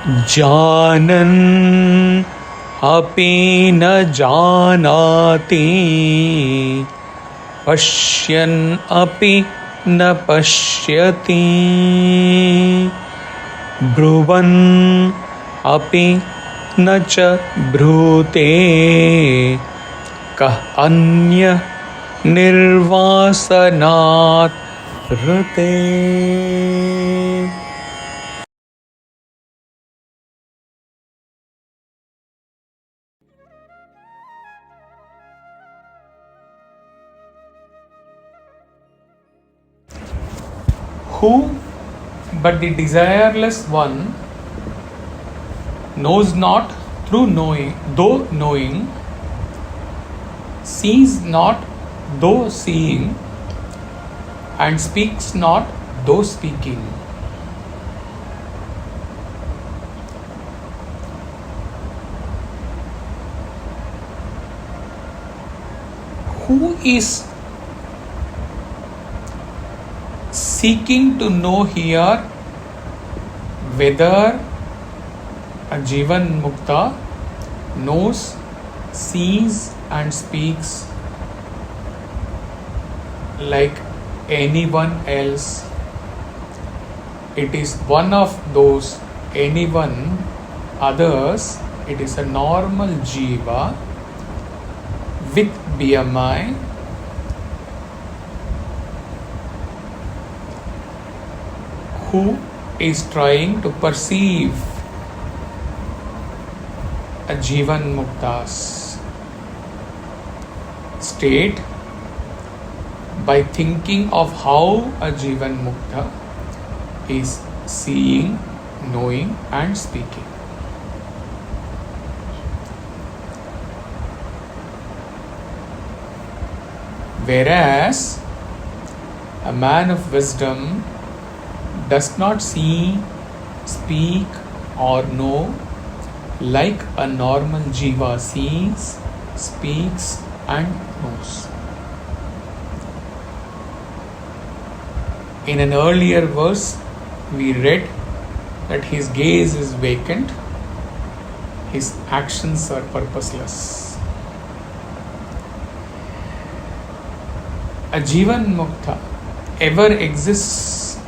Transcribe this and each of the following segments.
jānannapi na jānāti, paśyannapi na paśyati, bruvannapi na ca brūte, kah anya nirvāsanādṛte. Who but the desireless one knows not through knowing, though knowing, sees not though seeing, and speaks not though speaking. Who is seeking to know here whether a Jivan Mukta knows, sees and speaks like anyone else? It is one of those anyone others. It is a normal Jiva with BMI who is trying to perceive a Jivan Mukta's state by thinking of how a Jivan Mukta is seeing, knowing and speaking. Whereas a man of wisdom does not see, speak or know like a normal Jiva sees, speaks and knows. In an earlier verse, we read that his gaze is vacant, his actions are purposeless. A Jivan Mukta ever exists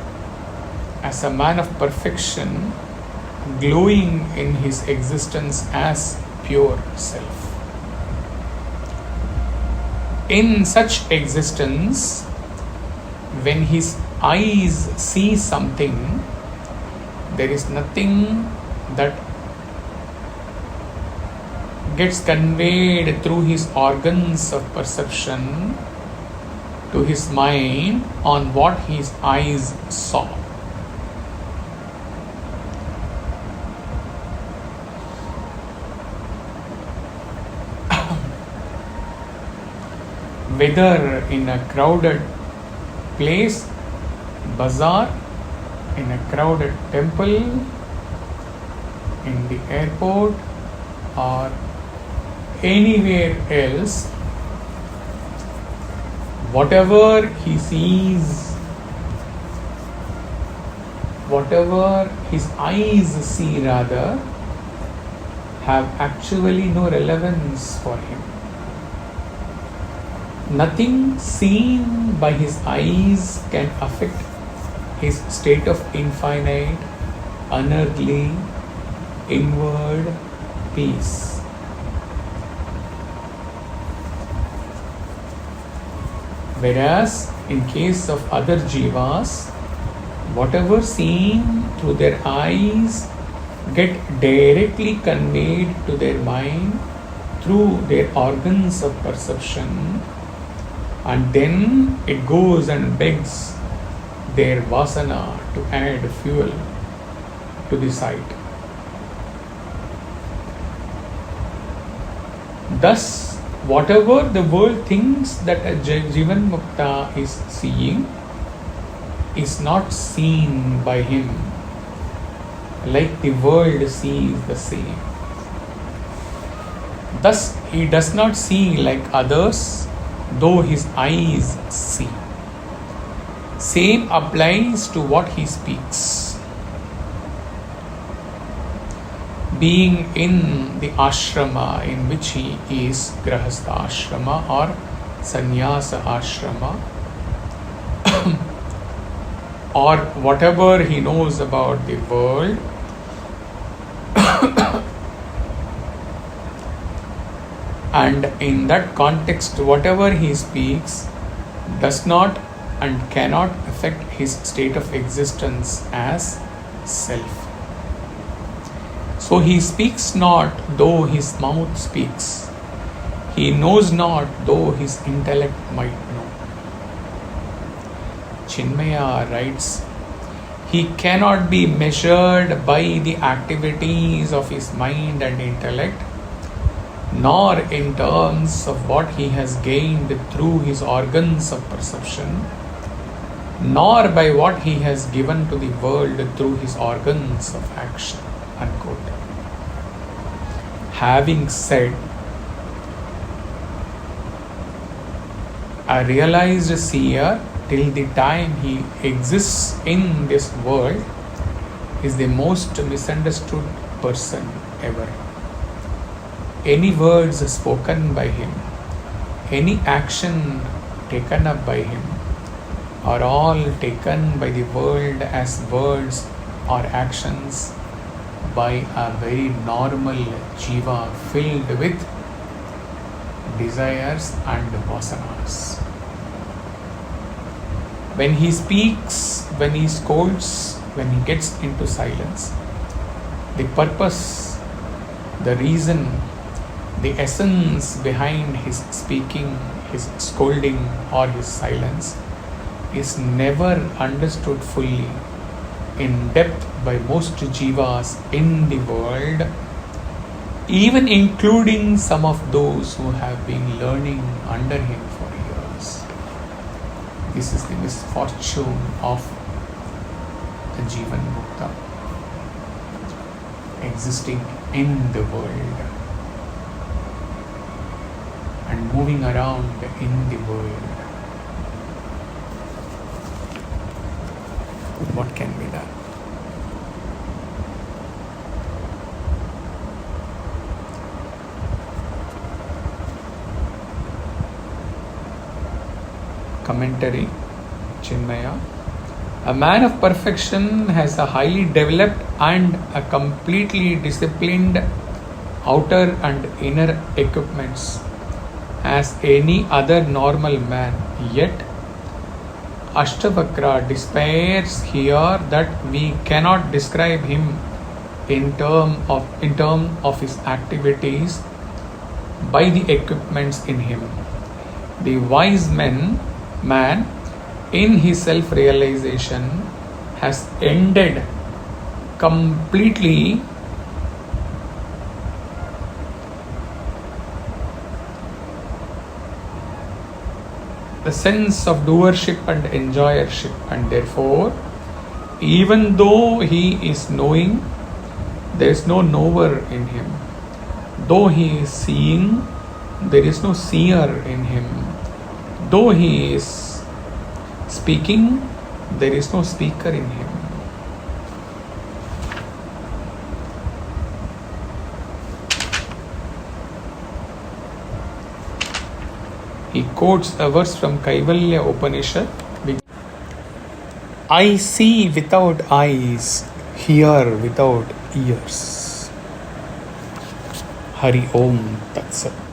as a man of perfection, glowing in his existence as pure self. In such existence, when his eyes see something, there is nothing that gets conveyed through his organs of perception to his mind on what his eyes saw. Whether in a crowded place, bazaar, in a crowded temple, in the airport or anywhere else, whatever he sees, whatever his eyes see rather, have actually no relevance for him. Nothing seen by his eyes can affect his state of infinite, unearthly, inward peace. Whereas in case of other jivas, whatever seen through their eyes get directly conveyed to their mind through their organs of perception, and then it goes and begs their vasana to add fuel to the sight. Thus, whatever the world thinks that a Jivan Mukta is seeing is not seen by him like the world sees the same. Thus, he does not see like others, though his eyes see. Same applies to what he speaks. being in the ashrama in which he is, grahastha ashrama or sannyasa ashrama, or whatever he knows about the world, and in that context whatever he speaks does not and cannot affect his state of existence as self. So he speaks not though his mouth speaks, he knows not though his intellect might know. Chinmaya writes, he cannot be measured by the activities of his mind and intellect, nor in terms of what he has gained through his organs of perception, nor by what he has given to the world through his organs of action. Unquote. Having said, a realized seer, till the time he exists in this world, is the most misunderstood person ever. Any words spoken by him, any action taken up by him, are all taken by the world as words or actions by a very normal jiva filled with desires and vasanas. When he speaks, when he scolds, when he gets into silence, the purpose, the reason, the essence behind his speaking, his scolding, or his silence is never understood fully in depth by most jivas in the world, even including some of those who have been learning under him for years. This is the misfortune of the Jivan Mukta existing in the world and moving around in the world. What can be done? Commentary, Chinmaya. A man of perfection has a highly developed and a completely disciplined outer and inner equipments as any other normal man. Yet, Ashtavakra despairs here that we cannot describe him in term of his activities by the equipments in him. The wise man in his self-realization has ended completely the sense of doership and enjoyership, and therefore, even though he is knowing, there is no knower in him. Though he is seeing, there is no seer in him. Though he is speaking, there is no speaker in him. He quotes a verse from Kaivalya Upanishad. I see without eyes, hear without ears. Hari Om Tat Sat.